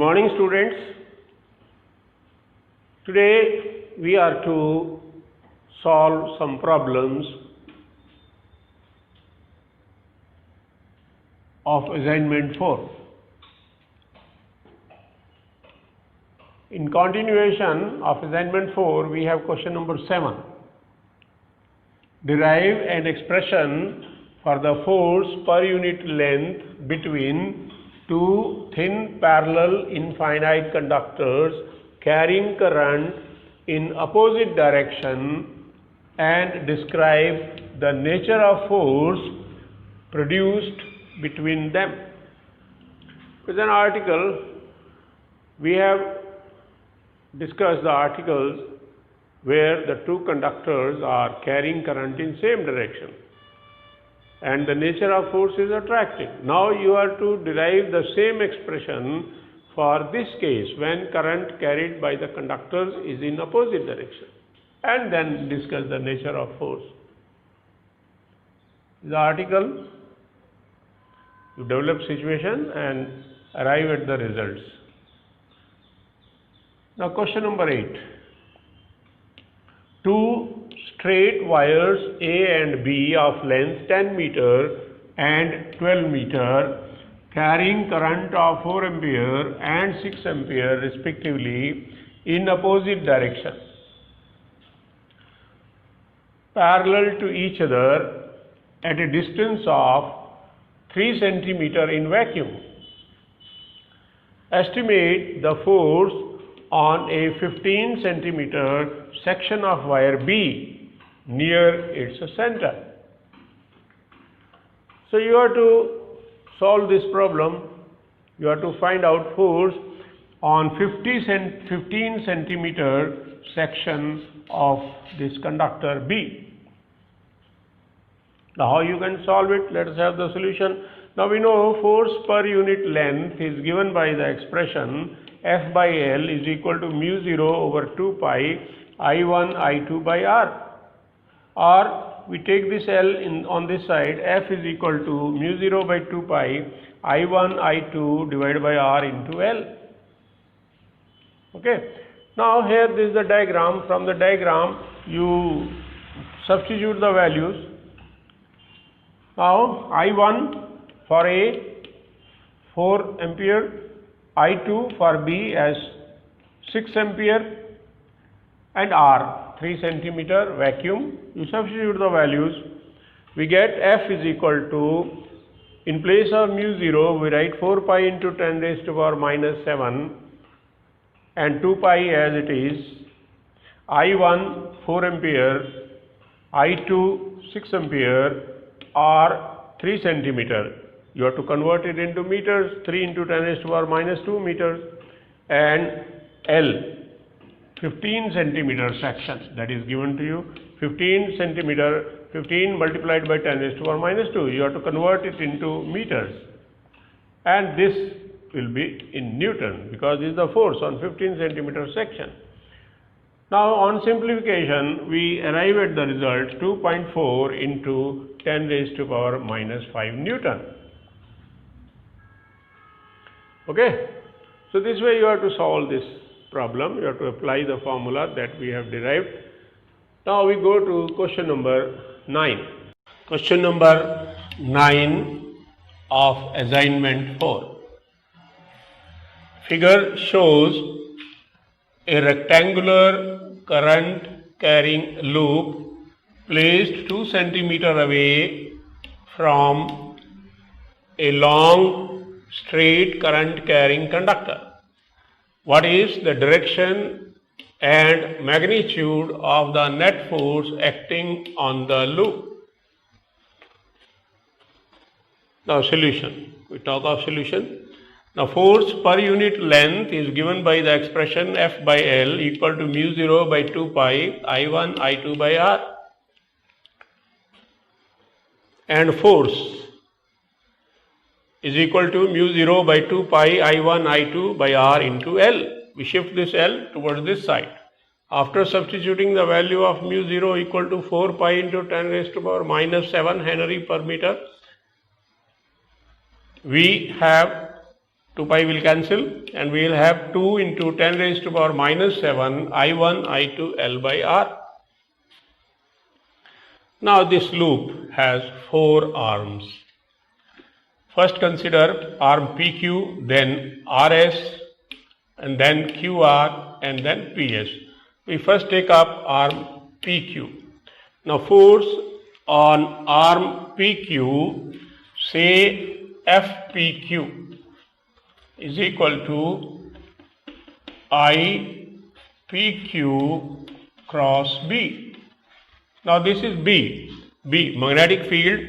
morning, students. Today we are to solve some problems of assignment 4. In continuation of assignment 4, we have question number 7. Derive an expression for the force per unit length between two thin parallel infinite conductors carrying current in opposite direction and describe the nature of force produced between them. With an article, we have discussed the articles where the two conductors are carrying current in same direction and the nature of force is attracting. Now you are to derive the same expression for this case when current carried by the conductors is in opposite direction, and then discuss the nature of force. The article, you develop situation and arrive at the results. Now question number 8. Two straight wires A and B of length 10 meter and 12 meter carrying current of 4 ampere and 6 ampere respectively in opposite direction, parallel to each other at a distance of 3 centimeter in vacuum. Estimate the force on a 15 centimeter section of wire B near its center. So you have to solve this problem. You have to find out force on 15 centimeter section of this conductor B. Now how you can solve it? Let us have the solution. Now we know force per unit length is given by the expression F by L is equal to mu 0 over 2 pi I1 I2 by R. Or we take this L on this side, F is equal to mu 0 by 2 pi I1 I2 divided by R into L. Okay. Now here this is the diagram. From the diagram you substitute the values. Now I1 for A 4 ampere, I2 for B as 6 ampere and R 3 centimeter vacuum. You substitute the values, we get F is equal to, in place of mu 0 we write 4 pi into 10 raised to power minus 7 and 2 pi as it is, I1 4 ampere, I2 6 ampere, R 3 centimeter. You have to convert it into meters, 3 into 10 raised to power minus 2 meters, and L 15 centimeter section that is given to you, 15 centimeter, 15 multiplied by 10 raised to power minus 2. You have to convert it into meters, and this will be in Newton because this is the force on 15 centimeter section. Now on simplification we arrive at the result 2.4 into 10 raised to power minus 5 Newton. Okay, so this way you have to solve this problem. You have to apply the formula that we have derived. Now we go to question number 9. Question number 9 of assignment 4. Figure shows a rectangular current carrying loop placed 2 centimeter away from a long straight current carrying conductor. What is the direction and magnitude of the net force acting on the loop? Now solution. We talk of solution. Now force per unit length is given by the expression F by L equal to mu 0 by 2 pi I1 I2 by R. And force is equal to mu 0 by 2 pi I1 I2 by R into L. We shift this L towards this side. After substituting the value of mu 0 equal to 4 pi into 10 raised to power minus 7 Henry per meter, we have 2 pi will cancel, and we will have 2 into 10 raised to power minus 7 I1 I2 L by R. Now this loop has 4 arms. First consider arm PQ, then RS, and then QR, and then PS. We first take up arm PQ. Now force on arm PQ, say FPQ, is equal to IPQ cross B. Now this is B, magnetic field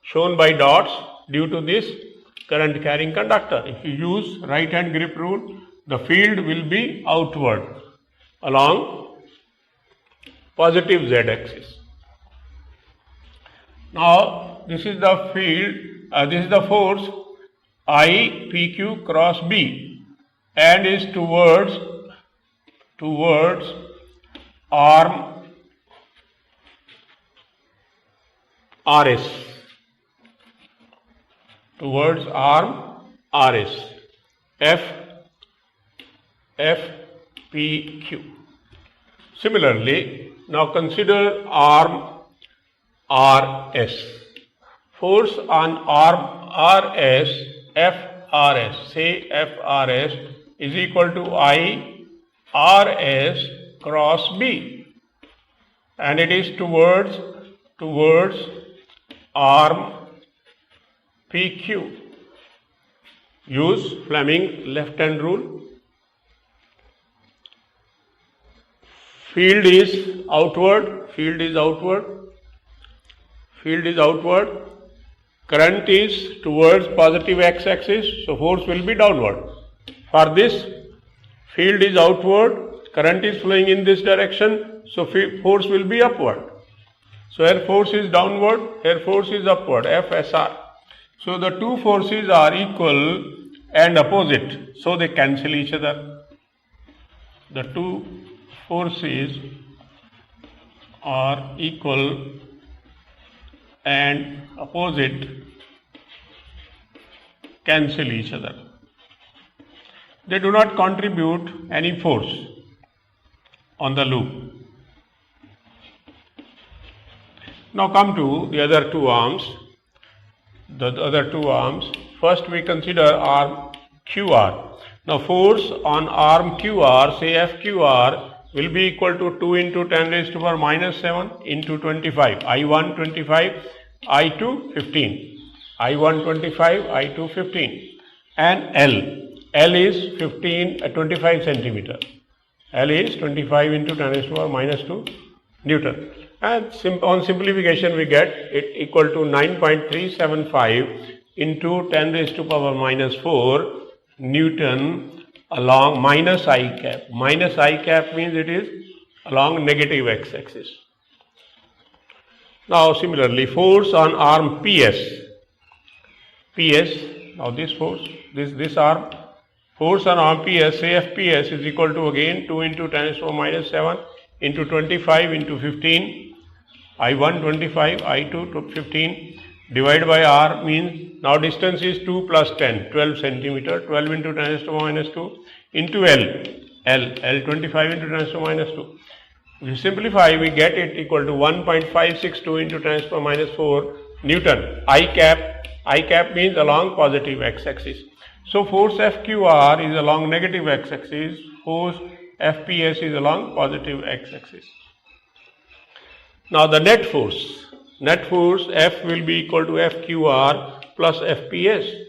shown by dots due to this current carrying conductor. If you use right hand grip rule, the field will be outward along positive Z axis. Now this is the field, this is the force IPQ cross B, and is towards arm RS, towards arm RS, FPQ. Similarly, now consider arm RS. Force on arm RS, FRS, say FRS, is equal to IRS cross B, and it is towards arm PQ. Use Fleming left hand rule. Field is outward, current is towards positive x axis, so force will be downward. For this, field is outward, current is flowing in this direction, so force will be upward. So here force is downward, here force is upward, FSR. So the two forces are equal and opposite, so they cancel each other. The two forces are equal and opposite, cancel each other. They do not contribute any force on the loop. Now come to the other two arms. First we consider arm QR. Now force on arm QR, say FQR, will be equal to 2 into 10 raised to power minus 7 into 25. I1 25, I2 15. I1 25, I2 15. And L is 25 centimeter. L is 25 into 10 raised to power minus 2 Newton. And on simplification we get it equal to 9.375 into 10 raised to power minus 4 Newton along minus I cap. Minus I cap means it is along negative x axis. Now similarly, force on arm PS. Now this force, this arm, force on arm PS, say FPS is equal to again 2 into 10 raised to power minus 7 into 25 into 15. I1 25, I2 15, divided by R means now distance is 2 plus 10, 12 centimeter, 12 into 10 raised to minus 2 into L 25 into 10 raised to minus 2. If we simplify, we get it equal to 1.562 into 10 raised to minus 4 Newton. I cap means along positive x axis. So force FQR is along negative x axis, force FPS is along positive x axis. Now the net force F will be equal to FQR plus FPS.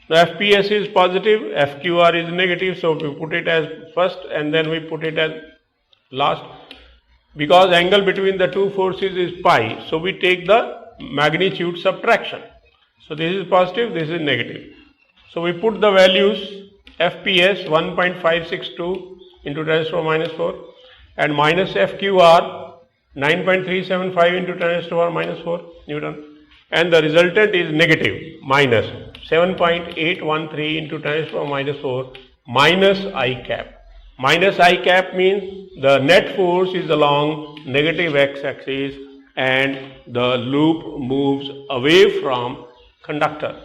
Now FPS is positive, FQR is negative, so we put it as first and then we put it as last. Because angle between the two forces is pi, so we take the magnitude subtraction. So this is positive, this is negative. So we put the values FPS 1.562 into 10 raised to minus 4 and minus FQR 9.375 into 10 raised to minus 4 Newton, and the resultant is negative minus 7.813 into 10 raised to minus 4 minus I cap. Minus I cap means the net force is along negative x axis and the loop moves away from conductor.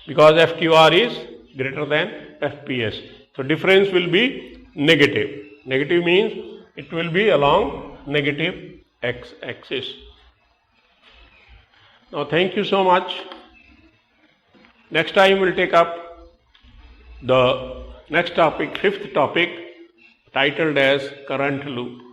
because FQR is greater than FPS. So difference will be negative. Negative means it will be along negative x-axis. Now thank you so much. Next time we'll take up the next topic, fifth topic, titled as current loop.